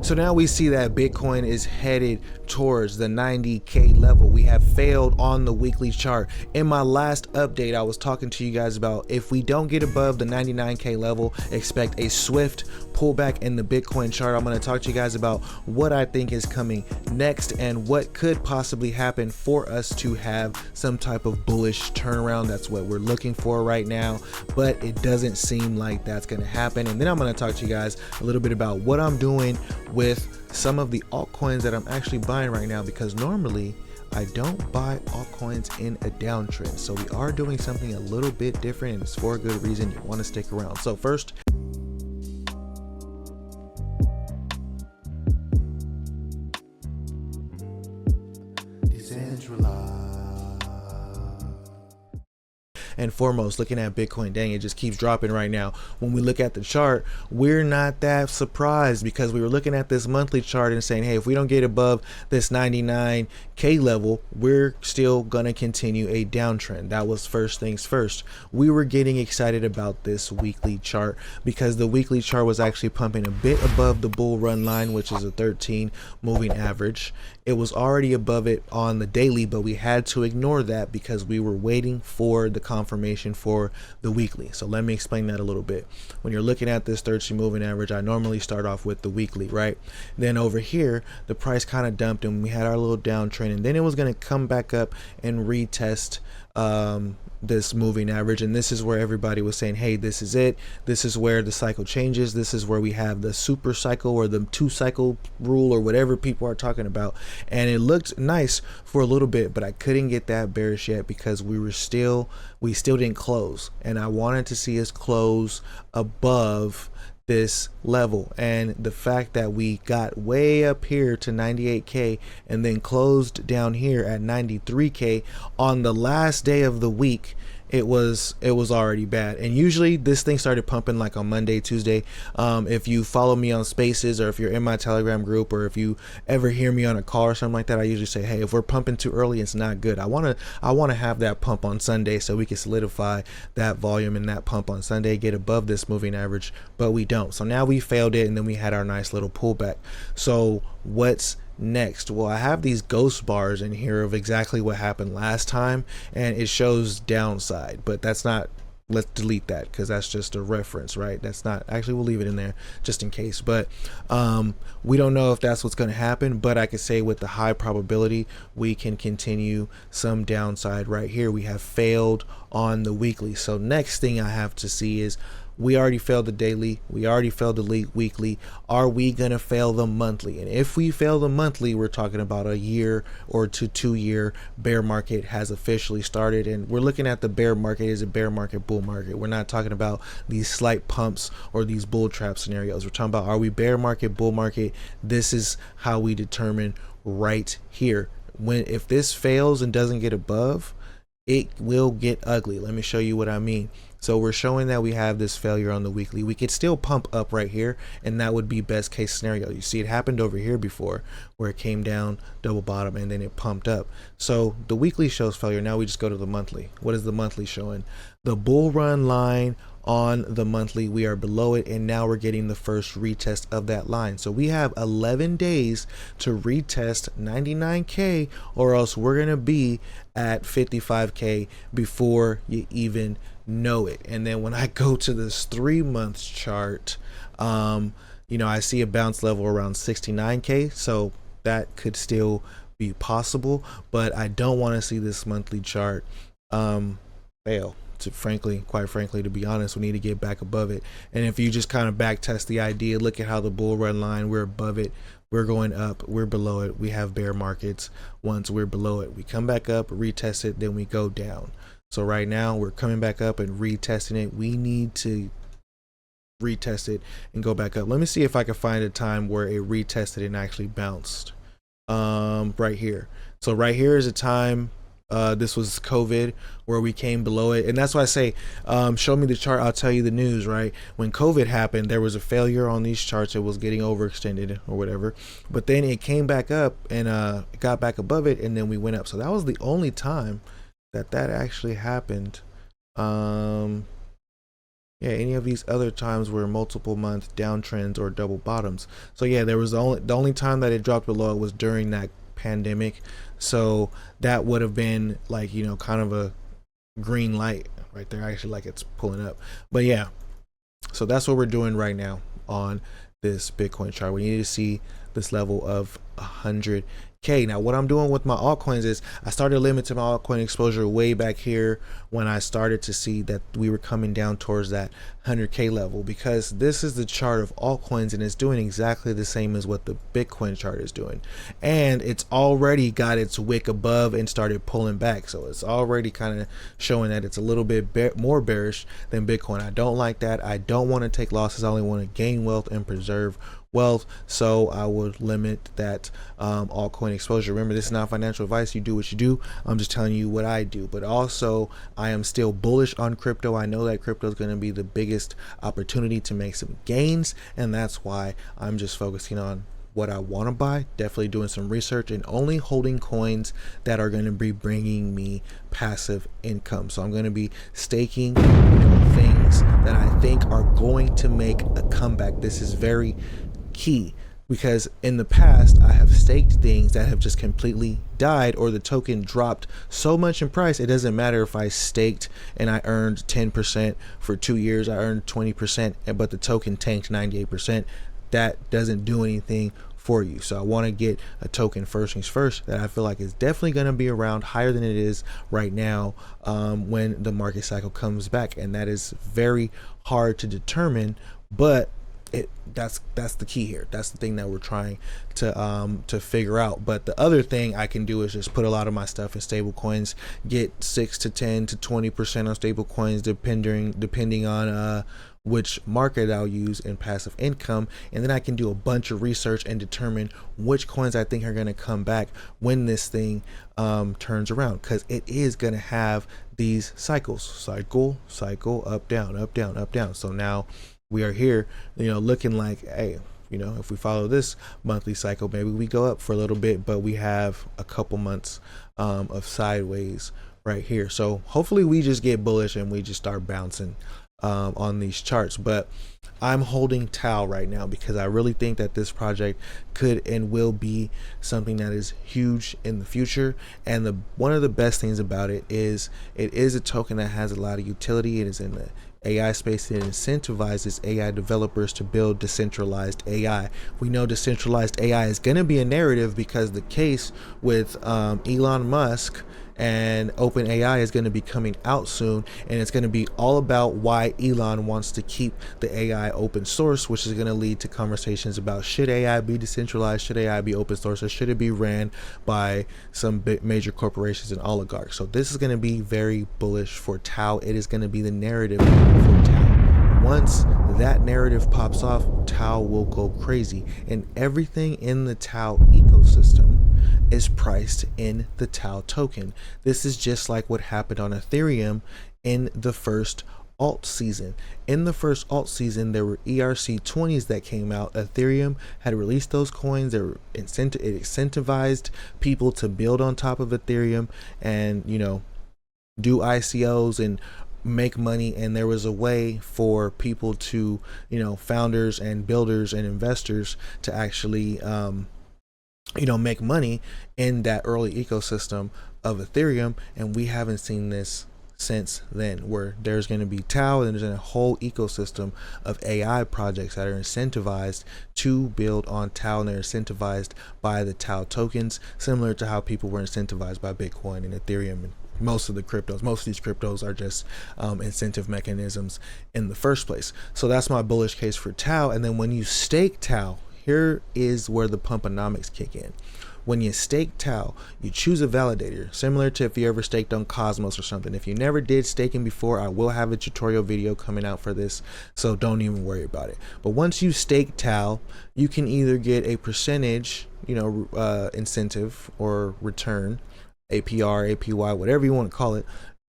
So now we see that Bitcoin is headed towards the 90K level. We have failed on the weekly chart. In my last update, I was talking to you guys about if we don't get above the 99K level, expect a swift pullback in the Bitcoin chart. I'm going to talk to you guys about what I think is coming next and what could possibly happen for us to have some type of bullish turnaround. That's what we're looking for right now, but it doesn't seem like that's going to happen. And then I'm going to talk to you guys a little bit about what I'm doing with some of the altcoins that I'm actually buying right now, because normally I don't buy altcoins in a downtrend. So we are doing something a little bit different, and it's for a good reason. You want to stick around. So first, and foremost, looking at Bitcoin, dang, it just keeps dropping right now. When we look at the chart, we're not that surprised, because we were looking at this monthly chart and saying, hey, if we don't get above this 99K level, we're still gonna continue a downtrend. That was first things first. We were getting excited about this weekly chart because the weekly chart was actually pumping a bit above the bull run line, which is a 13 moving average. It was already above it on the daily, but we had to ignore that because we were waiting for the confirmation for the weekly. So let me explain that a little bit. When you're looking at this 13 moving average, I normally start off with the weekly, right? Then over here, the price kind of dumped and we had our little downtrend, and then it was going to come back up and retest this moving average. And this is where everybody was saying, hey, this is it. This is where the cycle changes. This is where we have the super cycle or the 2-cycle rule or whatever people are talking about. And it looked nice for a little bit, but I couldn't get that bearish yet because we still didn't close, and I wanted to see us close above this level. And the fact that we got way up here to 98K and then closed down here at 93K on the last day of the week, it was already bad. And usually this thing started pumping like on Monday, Tuesday. If you follow me on Spaces, or if you're in my Telegram group, or if you ever hear me on a call or something like that, I usually say, hey, if we're pumping too early, it's not good. I want to have that pump on Sunday so we can solidify that volume and that pump on Sunday, get above this moving average, but we don't. So now we failed it, and then we had our nice little pullback. So what's next? Well, I have these ghost bars in here of exactly what happened last time, and it shows downside, but that's not, let's delete that because that's just a reference, right? That's not actually, we'll leave it in there just in case, but we don't know if that's what's going to happen. But I could say with the high probability we can continue some downside right here. We have failed on the weekly, so next thing I have to see is, we already failed the daily, we already failed the weekly. Are we gonna fail the monthly? And if we fail the monthly, we're talking about a year or 2-year bear market has officially started. And we're looking at the bear market as a bear market, bull market. We're not talking about these slight pumps or these bull trap scenarios. We're talking about, are we bear market, bull market? This is how we determine right here. If this fails and doesn't get above, it will get ugly. Let me show you what I mean. So we're showing that we have this failure on the weekly. We could still pump up right here, and that would be best case scenario. You see, it happened over here before where it came down, double bottom, and then it pumped up. So the weekly shows failure. Now we just go to the monthly. What is the monthly showing? The bull run line on the monthly, we are below it, and now we're getting the first retest of that line. So we have 11 days to retest 99K, or else we're gonna be at 55K before you even know it. And then when I go to this 3-month chart, you know, I see a bounce level around 69K, so that could still be possible, but I don't want to see this monthly chart fail. Quite frankly, to be honest, we need to get back above it. And if you just kind of back test the idea, look at how the bull run line, we're above it, we're going up, we're below it. We have bear markets. Once we're below it, we come back up, retest it, then we go down. So right now we're coming back up and retesting it. We need to retest it and go back up. Let me see if I can find a time where it retested and actually bounced. Right here. So right here is a time, this was COVID, where we came below it. And that's why I say, show me the chart, I'll tell you the news, right? When COVID happened, there was a failure on these charts. It was getting overextended or whatever, but then it came back up and got back above it, and then we went up. So that was the only time that actually happened. Yeah, any of these other times were multiple month downtrends or double bottoms. So yeah, there was the only time that it dropped below it was during that pandemic. So that would have been like, kind of a green light right there. Actually, like it's pulling up. But yeah, so that's what we're doing right now on this Bitcoin chart. We need to see this level of 100K. Now, what I'm doing with my altcoins is I started limiting my altcoin exposure way back here when I started to see that we were coming down towards that 100K level, because this is the chart of altcoins and it's doing exactly the same as what the Bitcoin chart is doing. And it's already got its wick above and started pulling back. So it's already kind of showing that it's a little bit more bearish than Bitcoin. I don't like that. I don't want to take losses. I only want to gain wealth and preserve wealth, so I would limit that altcoin exposure. Remember, this is not financial advice. You do what you do. I'm just telling you what I do. But also, I am still bullish on crypto. I know that crypto is going to be the biggest opportunity to make some gains, and that's why I'm just focusing on what I want to buy, definitely doing some research, and only holding coins that are going to be bringing me passive income. So I'm going to be staking things that I think are going to make a comeback. This is very key, because in the past I have staked things that have just completely died, or the token dropped so much in price. It doesn't matter if I staked and I earned 10% for 2 years, I earned 20%, but the token tanked 98%. That doesn't do anything for you. So I want to get a token, first things first, that I feel like is definitely going to be around higher than it is right now when the market cycle comes back. And that is very hard to determine, but that's the key here. That's the thing that we're trying to figure out. But the other thing I can do is just put a lot of my stuff in stable coins, get 6 to 10 to 20% on stable coins, depending on which market I'll use in passive income, and then I can do a bunch of research and determine which coins I think are going to come back when this thing turns around, because it is going to have these cycles, cycle, up, down, up, down, up, down. So now we are here, looking like, hey, if we follow this monthly cycle, maybe we go up for a little bit, but we have a couple months of sideways right here. So hopefully we just get bullish and we just start bouncing on these charts. But I'm holding Tau right now because I really think that this project could and will be something that is huge in the future. And one of the best things about it is a token that has a lot of utility. It is in the AI space. It incentivizes AI developers to build decentralized AI. We know decentralized AI is going to be a narrative, because the case with Elon Musk and OpenAI is going to be coming out soon, and it's going to be all about why Elon wants to keep the AI open source, which is going to lead to conversations about, should AI be decentralized, should AI be open source, or should it be ran by some major corporations and oligarchs. So this is going to be very bullish for Tau. It is going to be the narrative for Tau. Once that narrative pops off, Tau will go crazy, and everything in the Tau ecosystem is priced in the Tau token. This is just like what happened on Ethereum in the first alt season. In the first alt season, there were ERC20s that came out. Ethereum had released those coins. It incentivized people to build on top of Ethereum and, do ICOs and make money. And there was a way for people to, founders and builders and investors to actually make money in that early ecosystem of Ethereum. And we haven't seen this since then, where there's going to be Tau, and there's a whole ecosystem of AI projects that are incentivized to build on Tau, and they're incentivized by the Tau tokens, similar to how people were incentivized by Bitcoin and Ethereum and most of these cryptos are just incentive mechanisms in the first place. So that's my bullish case for Tau. And then when you stake Tau, here is where the pumponomics kick in. When you stake Tau, you choose a validator, similar to if you ever staked on Cosmos or something. If you never did staking before, I will have a tutorial video coming out for this, so don't even worry about it. But once you stake Tau, you can either get a percentage, incentive or return, APR, APY, whatever you want to call it.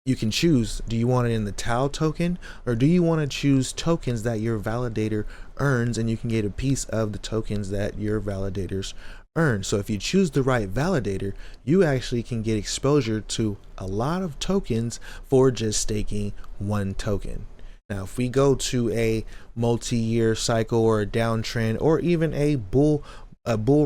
You can choose, do you want it in the Tau token, or do you want to choose tokens that your validator earns, and you can get a piece of the tokens that your validators earn. So if you choose the right validator, you actually can get exposure to a lot of tokens for just staking one token. Now, if we go to a multi-year cycle or a downtrend or even a bull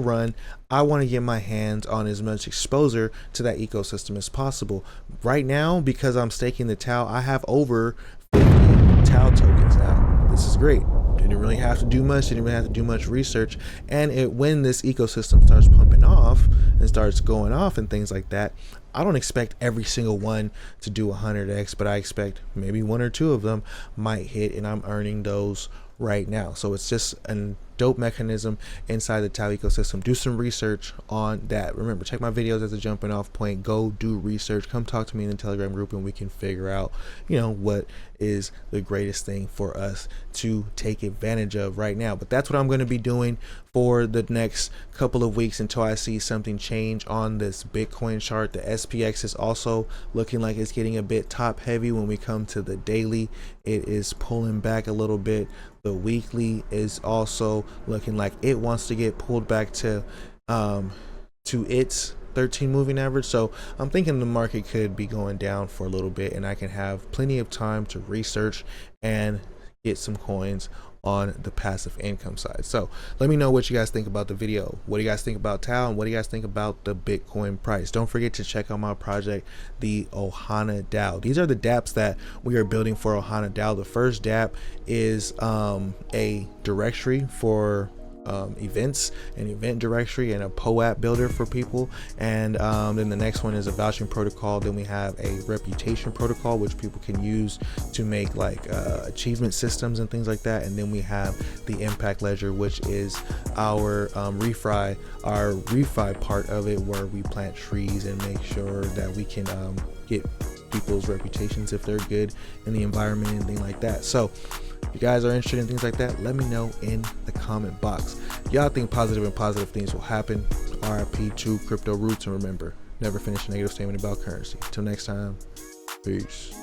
run, I want to get my hands on as much exposure to that ecosystem as possible. Right now, because I'm staking the TAO, I have over 50 TAO tokens now. This is great. Didn't really have to do much, didn't really have to do much research. And when this ecosystem starts pumping off and starts going off and things like that, I don't expect every single one to do 100x, but I expect maybe one or two of them might hit, and I'm earning those right now. So it's just a dope mechanism inside the TAO ecosystem. Do some research on that. Remember, check my videos as a jumping off point. Go do research. Come talk to me in the Telegram group, and we can figure out, what is the greatest thing for us to take advantage of right now. But that's what I'm going to be doing for the next couple of weeks until I see something change on this Bitcoin chart. The SPX is also looking like it's getting a bit top heavy. When we come to the daily, it is pulling back a little bit. The weekly is also looking like it wants to get pulled back to its 13 moving average. So I'm thinking the market could be going down for a little bit, and I can have plenty of time to research and get some coins on the passive income side. So let me know what you guys think about the video. What do you guys think about TAO, and what do you guys think about the Bitcoin price? Don't forget to check out my project, the Ohana DAO. These are the dApps that we are building for Ohana DAO. The first dApp is a directory for events, an event directory, and a POAP builder for people. And then the next one is a vouching protocol. Then we have a reputation protocol, which people can use to make like achievement systems and things like that. And then we have the impact ledger, which is our refi part of it, where we plant trees and make sure that we can get people's reputations if they're good in the environment and things like that. So if you guys are interested in things like that, let me know in the comment box. Y'all think positive and positive things will happen. RIP to crypto roots, and remember, never finish a negative statement about currency. Till next time, peace.